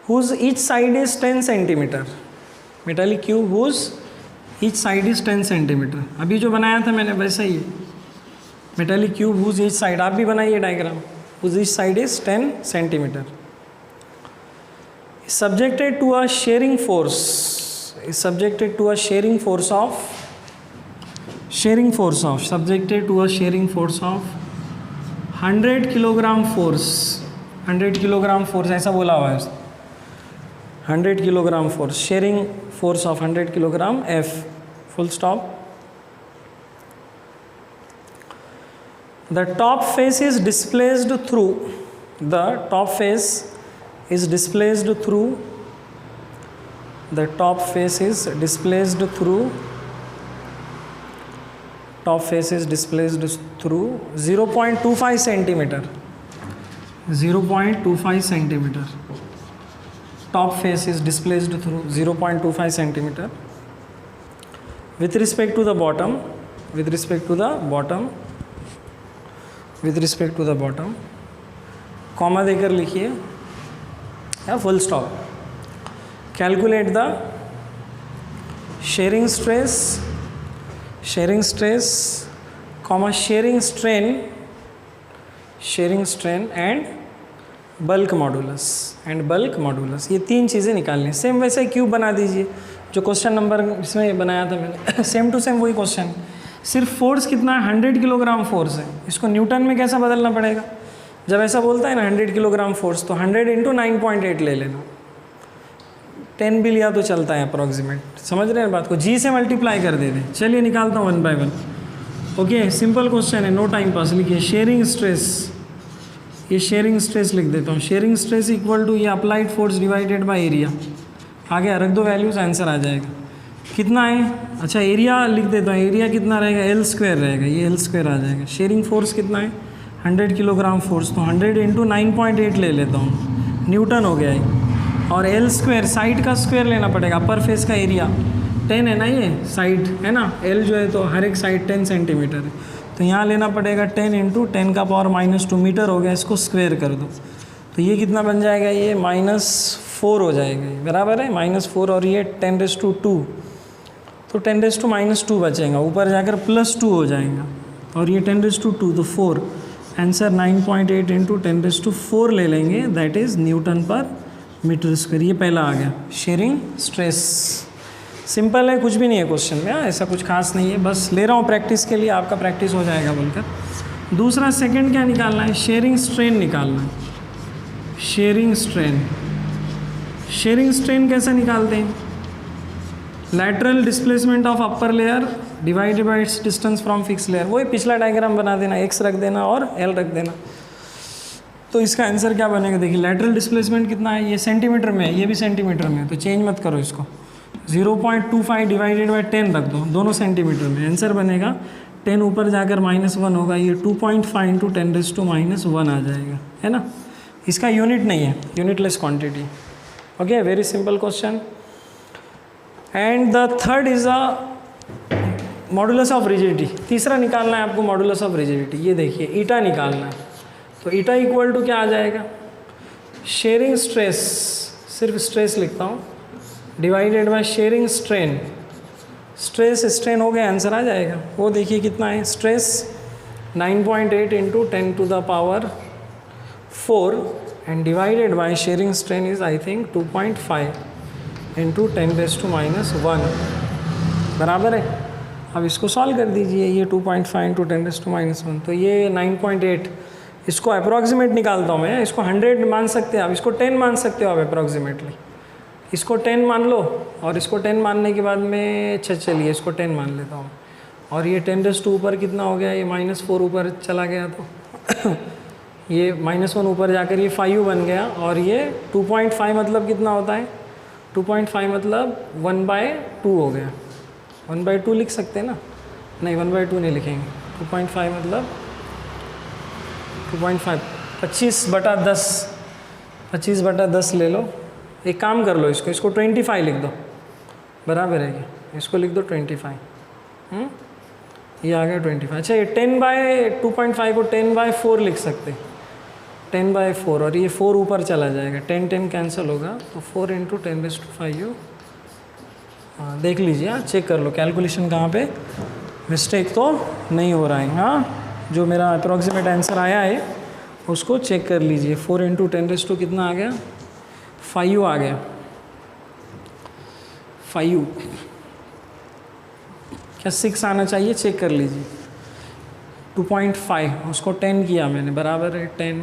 whose each side is 10 centimeter, metallic cube whose each side is 10 centimeter। अभी जो बनाया था मैंने वैसा ही है, metallic cube whose each side, आप भी बनाइए diagram, whose each side is 10 centimeter, is subjected to a shearing force, is subjected to a shearing force of, subjected to a shearing force of 100 kilogram force, 100 kilogram force ऐसा बोला हुआ है, 100 kilogram force, sharing force of 100 kilogram F, full stop. The top face is displaced through, the top face is displaced through, the top face is displaced through, top face is displaced through 0.25 centimetre, 0.25 centimetre. Top face is displaced through 0.25 centimeter. With respect to the bottom, with respect to the bottom, with respect to the bottom, comma देकर लिखिए या full stop. Calculate the sharing stress, sharing stress, comma sharing strain, sharing strain and bulk modulus, and bulk modulus, ये 3 चीज़ें निकालनी है। Same वैसे ही cube बना दीजिए जो क्वेश्चन नंबर इसमें बनाया था मैंने, सेम टू सेम वही क्वेश्चन, सिर्फ फोर्स कितना है, 100 किलोग्राम फोर्स है। इसको न्यूटन में कैसा बदलना पड़ेगा, जब ऐसा बोलता है ना 100 किलोग्राम फोर्स, तो 100 × 9.8 ले लेना, 10 भी लिया तो चलता है अप्रॉक्सीमेट, समझ रहे हैं बात को, जी से मल्टीप्लाई कर दे दें। चलिए निकालता हूँ 1 बाय 1। ओके, सिंपल क्वेश्चन है, नो टाइम पास। लिखिए शेयरिंग स्ट्रेस, ये शेयरिंग स्ट्रेस लिख देता हूँ, शेयरिंग स्ट्रेस इक्वल टू ये applied force divided by area, आगे रख दो वैल्यूज, आंसर आ जाएगा। कितना है, अच्छा एरिया लिख देता हूँ, एरिया कितना रहेगा, L² रहेगा, ये L² आ जाएगा। शेयरिंग फोर्स कितना है, 100 किलोग्राम फोर्स, तो 100 × 9.8 ले लेता हूँ, न्यूटन हो गया है। और L² साइड का स्क्वायर लेना पड़ेगा, अपर फेस का एरिया 10 है ना, ये साइड है ना, L जो है तो हर एक साइड 10 सेंटीमीटर है, तो यहाँ लेना पड़ेगा 10 × 10⁻⁻² मीटर हो गया, इसको स्क्वायर कर दो, तो ये कितना बन जाएगा, ये -4 हो जाएगा, ये बराबर है -4, और ये 10⁻², तो 10⁻² बचेगा, ऊपर जाकर +2 हो जाएगा, और ये 10⁻², तो 4, आंसर 9.8 × 10⁻4 ले लेंगे, दैट इज़ न्यूटन पर मीटर स्क्वायर। ये पहला आ गया शेयरिंग स्ट्रेस, सिंपल है, कुछ भी नहीं है क्वेश्चन में, ऐसा कुछ खास नहीं है, बस ले रहा हूँ प्रैक्टिस के लिए, आपका प्रैक्टिस हो जाएगा बोलकर। दूसरा सेकंड क्या निकालना है, शेयरिंग स्ट्रेन निकालना है, शेयरिंग स्ट्रेन। शेयरिंग स्ट्रेन कैसे निकालते हैं, lateral displacement of upper layer divided by it's distance from fix layer, वही पिछला डायग्राम बना देना, x रख देना और L रख देना, तो इसका आंसर क्या बनेगा, देखिए लैटरल डिस्प्लेसमेंट कितना है, ये सेंटीमीटर में है, ये भी सेंटीमीटर में है, तो चेंज मत करो इसको, 0.25 डिवाइडेड बाय 10 रख दो, दोनों सेंटीमीटर में, आंसर बनेगा 10 ऊपर जाकर -1 होगा, ये 2.5 × 10⁻⁻1 आ जाएगा, है ना। इसका यूनिट नहीं है, unitless quantity, Okay, very simple question. And the third is a modulus of rigidity. तीसरा निकालना है आपको मॉडुलस ऑफ रिजिडिटी. ये देखिए ईटा निकालना है. तो ईटा इक्वल टू क्या आ जाएगा, शेयरिंग स्ट्रेस, सिर्फ स्ट्रेस लिखता हूँ, divided by shearing strain. Stress strain हो गया, आंसर आ जाएगा. वो देखिए कितना है, stress 9.8 into 10 to the power 4 and divided by shearing strain is I think 2.5 into 10⁻⁻1 बराबर है. अब इसको सॉल्व कर दीजिए. ये 2.5 इंटू 10⁻⁻1 तो ये 9.8. इसको अप्रॉक्सीमेट निकालता हूँ मैं. इसको 100 मान सकते हैं आप, इसको 10 मान सकते हो आप अप्रॉक्सीमेटली. इसको 10 मान लो और इसको 10 मानने के बाद में चलिए इसको 10 मान लेता हूँ. और ये 10 ऊपर कितना हो गया, ये -4 ऊपर चला गया तो ये -1 ऊपर जाकर ये 5 बन गया. और ये 2.5 मतलब कितना होता है, 2.5 मतलब 1/2 हो गया. 1/2 लिख सकते हैं ना, नहीं 1/2 नहीं लिखेंगे. 2.5 मतलब 2.5 25/10, 25/10 ले लो. एक काम कर लो, इसको 25 लिख दो, बराबर है क्या, इसको लिख दो 25. ये आ गया 25. अच्छा ये 10/2.5 को 10/4 लिख सकते, 10/4. और ये 4 ऊपर चला जाएगा, 10 कैंसिल होगा तो 4 इंटू 10⁵. हाँ देख लीजिए, हाँ चेक कर लो कैलकुलेशन कहाँ पे मिस्टेक तो नहीं हो रहा है. हाँ जो मेरा अप्रॉक्सीमेट आंसर आया है उसको चेक कर लीजिए. 4 इंटू 10 कितना आ गया, 5 आ गया. 5 क्या 6 आना चाहिए, चेक कर लीजिए. 2.5 उसको 10 किया मैंने, बराबर है 10.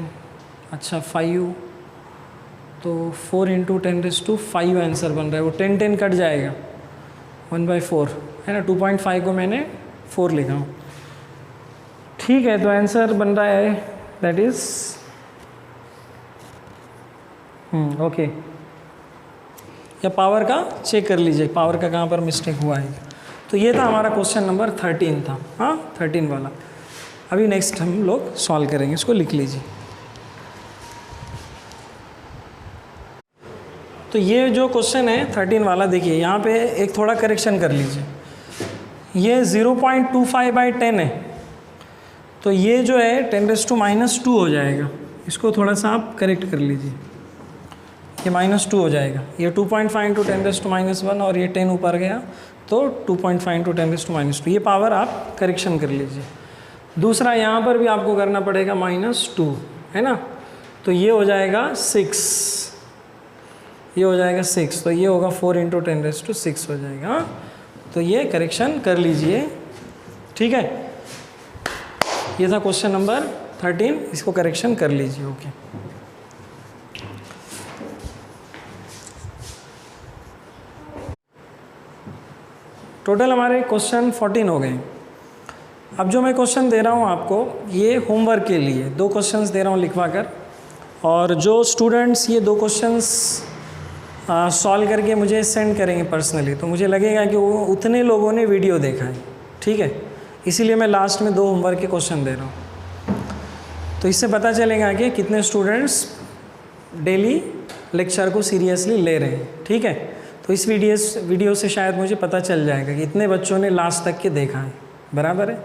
अच्छा 5 तो 4 इंटू 10⁵ आंसर बन रहा है. वो 10 कट जाएगा, 1/4 है ना. 2.5 को मैंने 4 लिखा हूँ. ठीक है, तो आंसर बन रहा है दैट इज़ ओके. या पावर का चेक कर लीजिए, पावर का कहाँ पर मिस्टेक हुआ है. तो ये था हमारा क्वेश्चन नंबर 13 था. हाँ 13 वाला. अभी नेक्स्ट हम लोग सॉल्व करेंगे, इसको लिख लीजिए. तो ये जो क्वेश्चन है 13 वाला, देखिए यहाँ पे एक थोड़ा करेक्शन कर लीजिए. ये 0.25/10 है, तो ये जो है 10⁻² हो जाएगा. इसको थोड़ा सा आप करेक्ट कर लीजिए, ये -2 हो जाएगा. ये 2.5 इंटू 10⁻1 और ये 10 ऊपर गया तो 2.5 इंटू 10⁻². ये पावर आप करेक्शन कर लीजिए. दूसरा यहाँ पर भी आपको करना पड़ेगा -2, है ना. तो ये हो जाएगा 6, ये हो जाएगा 6. तो ये होगा 4 इंटू 10⁻6 हो जाएगा. तो ये करेक्शन कर लीजिए, ठीक है. ये था क्वेश्चन नंबर 13, इसको करेक्शन कर लीजिए. ओके. टोटल हमारे क्वेश्चन 14 हो गए. अब जो मैं क्वेश्चन दे रहा हूँ आपको, ये होमवर्क के लिए 2 क्वेश्चंस दे रहा हूँ लिखवा कर. और जो स्टूडेंट्स ये 2 क्वेश्चंस सॉल्व करके मुझे सेंड करेंगे पर्सनली, तो मुझे लगेगा कि वो उतने लोगों ने वीडियो देखा है, ठीक है. इसीलिए मैं लास्ट में 2 होमवर्क के क्वेश्चन दे रहा हूँ. तो इससे पता चलेगा कि कितने स्टूडेंट्स डेली लेक्चर को सीरियसली ले रहे हैं, ठीक है. तो इस वीडियो से शायद मुझे पता चल जाएगा कि इतने बच्चों ने लास्ट तक के देखा है, बराबर है.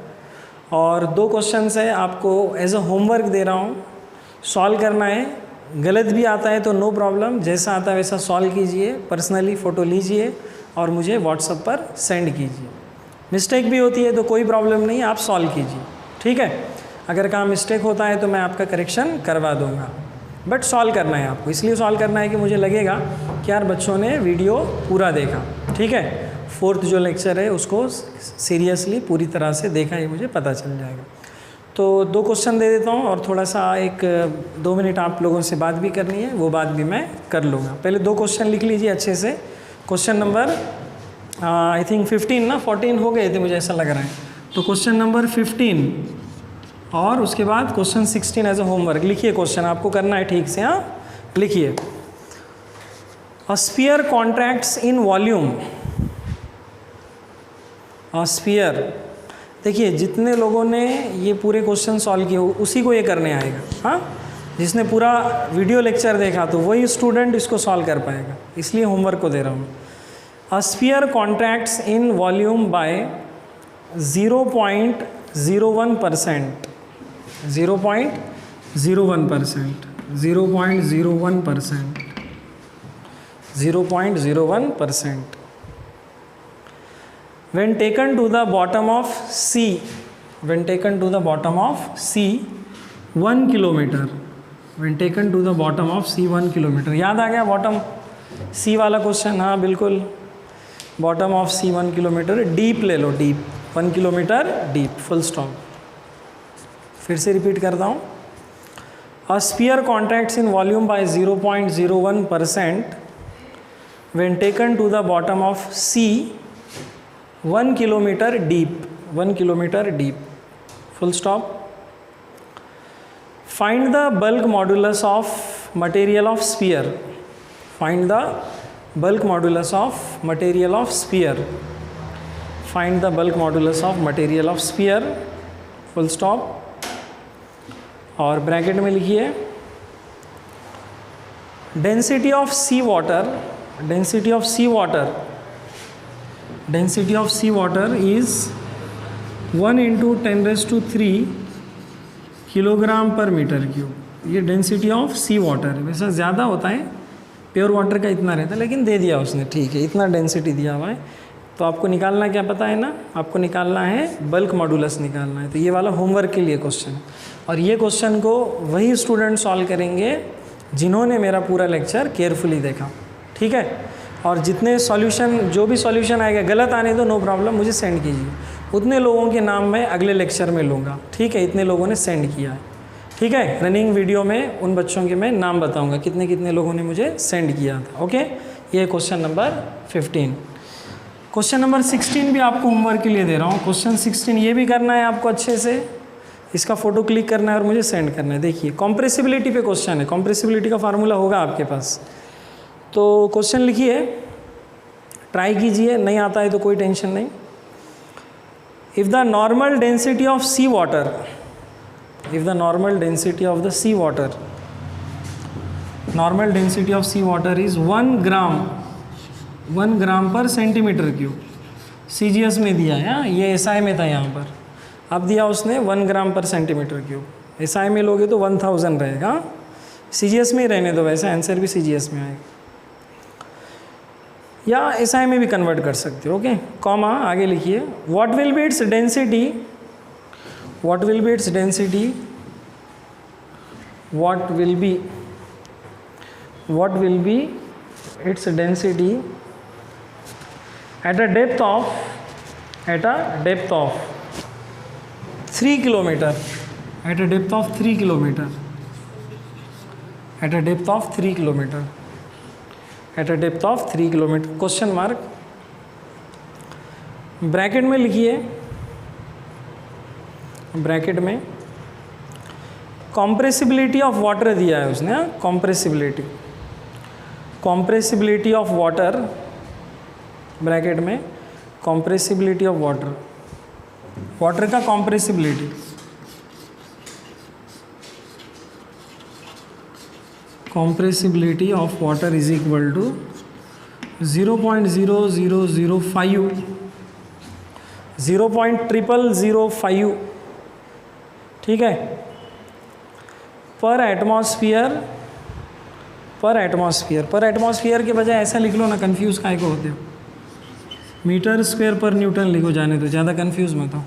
और 2 क्वेश्चंस है, आपको एज अ होमवर्क दे रहा हूँ, सॉल्व करना है. गलत भी आता है तो नो प्रॉब्लम, जैसा आता है वैसा सॉल्व कीजिए, पर्सनली फ़ोटो लीजिए और मुझे व्हाट्सएप पर सेंड कीजिए. मिस्टेक भी होती है तो कोई प्रॉब्लम नहीं, आप सॉल्व कीजिए, ठीक है. अगर कहाँ मिस्टेक होता है तो मैं आपका करेक्शन करवा दूँगा, बट सॉल्व करना है आपको. इसलिए सॉल्व करना है कि मुझे लगेगा कि यार बच्चों ने वीडियो पूरा देखा, ठीक है. 4th जो लेक्चर है उसको सीरियसली पूरी तरह से देखा, ये मुझे पता चल जाएगा. तो 2 क्वेश्चन दे देता हूँ और थोड़ा सा 1-2 मिनट आप लोगों से बात भी करनी है, वो बात भी मैं कर लूँगा. पहले 2 क्वेश्चन लिख लीजिए अच्छे से. क्वेश्चन नंबर आई थिंक 15 ना, 14 हो गए थे मुझे ऐसा लग रहा है. तो क्वेश्चन नंबर 15 और उसके बाद क्वेश्चन 16 एज अ होमवर्क. लिखिए क्वेश्चन, आपको करना है ठीक से. हाँ लिखिए. अ sphere contracts in volume. A sphere, देखिए जितने लोगों ने ये पूरे क्वेश्चन सॉल्व किए उसी को ये करने आएगा. हाँ जिसने पूरा वीडियो लेक्चर देखा तो वही स्टूडेंट इसको सॉल्व कर पाएगा, इसलिए होमवर्क को दे रहा हूँ। A sphere contracts in volume by 0.01%, 0.01%, 0.01%, 0.01%. When taken to the bottom of sea, when taken to the bottom of sea 1 kilometer, when taken to the bottom of sea 1 kilometer, याद आ गया bottom सी वाला question? हाँ बिल्कुल, bottom of sea 1 kilometre, deep ले लो, deep 1 kilometre deep, full stop. फिर से repeat करता हूँ, a sphere contracts in volume by 0.01% when taken to the bottom of sea 1 kilometer deep, 1 kilometer deep, full stop. Find the bulk modulus of material of sphere. Find the bulk modulus of material of sphere. Find the bulk modulus of material of sphere, full stop. और bracket में लिखिए density of sea water, density of sea water, density of sea water is 1 × 10⁻³ kilogram पर metre cube. ये density of sea water है, वैसा ज़्यादा होता है, प्योर वाटर का इतना रहता है, लेकिन दे दिया उसने, ठीक है, इतना डेंसिटी दिया हुआ है। तो आपको निकालना क्या पता है ना, आपको निकालना है बल्क मॉडुलस निकालना है। तो ये वाला होमवर्क के लिए क्वेश्चन, और ये क्वेश्चन को वही स्टूडेंट सॉल्व करेंगे जिन्होंने मेरा पूरा लेक्चर केयरफुली देखा, ठीक है। और जितने सॉल्यूशन, जो भी सॉल्यूशन आएगा, गलत आने दो, नो प्रॉब्लम, मुझे सेंड कीजिए। उतने लोगों के नाम मैं अगले लेक्चर में लूँगा, ठीक है। इतने लोगों ने सेंड किया है, ठीक है। रनिंग वीडियो में उन बच्चों के मैं नाम बताऊँगा कितने कितने लोगों ने मुझे सेंड किया था, ओके। ये क्वेश्चन नंबर 15। क्वेश्चन नंबर 16 भी आपको होमवर्क के लिए दे रहा हूँ। क्वेश्चन 16 ये भी करना है आपको अच्छे से, इसका फ़ोटो क्लिक करना है और मुझे सेंड करना है। देखिए कॉम्प्रेसिबिलिटी पे क्वेश्चन है, कॉम्प्रेसिबिलिटी का फार्मूला होगा आपके पास। तो क्वेश्चन लिखिए, ट्राई कीजिए, नहीं आता है तो कोई टेंशन नहीं। If the normal density of sea water, if the normal density of the sea water, normal density of sea water is 1 gram पर सेंटीमीटर क्यूब। CGS में दिया है, ये SI में था यहाँ पर, अब दिया उसने 1 ग्राम पर सेंटीमीटर क्यूब। SI में लोगे तो 1000 रहेगा, CGS में ही रहने दो, वैसे आंसर भी CGS में आएगा, या SI में भी कन्वर्ट कर सकते हो, ओके। कॉमा आगे लिखिए, what will be its density, what will be its density, what will be its density at a depth of 3 kilometer, at a depth of 3 kilometer, at a depth of 3 kilometer, at a depth of 3 kilometer, question mark. Bracket में लिखिए, bracket में compressibility of water दिया है उसने, compressibility, compressibility of water, bracket में compressibility of water, water का compressibility, compressibility of water is equal to 0.0005, 0.0005, ठीक है, पर एटमॉस्फियर, पर एटमॉस्फियर। पर एटमॉस्फियर के बजाय ऐसा लिख लो ना, कंफ्यूज काहे को होते हो, मीटर स्क्वायर पर न्यूटन लिखो, जाने दो, ज़्यादा कंफ्यूज मत हो।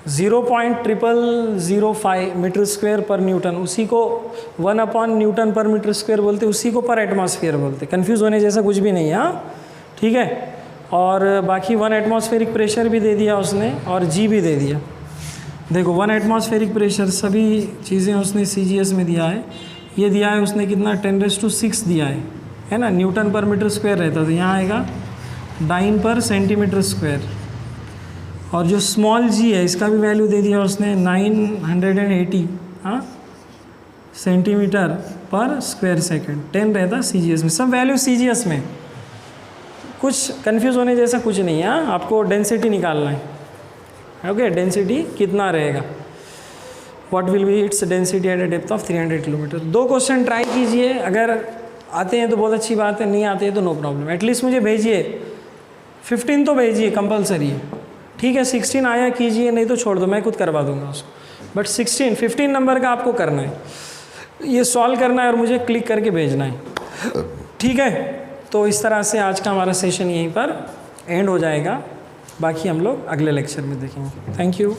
0.0005 मीटर स्क्वायर पर न्यूटन, उसी को 1/न्यूटन पर मीटर स्क्वायर बोलते, उसी को पर एटमॉस्फेयर बोलते। कंफ्यूज होने जैसा कुछ भी नहीं है, हाँ, ठीक है। और बाकी 1 एटमॉस्फेरिक प्रेशर भी दे दिया उसने, और जी भी दे दिया। देखो 1 एटमॉस्फेरिक प्रेशर, सभी चीज़ें उसने CGS में दिया है। ये दिया है उसने कितना, 10⁻6 दिया है ना, न्यूटन पर मीटर स्क्वायर रहता, तो यहाँ आएगा डाइन पर सेंटीमीटर स्क्वायर। और जो स्मॉल g है, इसका भी वैल्यू दे दिया उसने 980, हाँ, सेंटीमीटर पर स्क्वायर सेकंड। 10 रहता CGS में, सब वैल्यू CGS में, कुछ कंफ्यूज होने जैसा कुछ नहीं है, हाँ। आपको डेंसिटी निकालना है, ओके, डेंसिटी कितना रहेगा। What will be its density at a depth of 300 kilometre. 2 question try कीजिए, अगर आते हैं तो बहुत अच्छी बात है, नहीं आते हैं तो नो प्रॉब्लम। एटलीस्ट मुझे भेजिए 15 तो भेजिए, कंपलसरी है, ठीक है। 16 आया कीजिए, नहीं तो छोड़ दो, मैं खुद करवा दूंगा उसको। बट 15 नंबर का आपको करना है, ये सॉल्व करना है और मुझे क्लिक करके भेजना है, ठीक है। तो इस तरह से आज का हमारा सेशन यहीं पर एंड हो जाएगा, बाकी हम लोग अगले लेक्चर में देखेंगे। Thank you.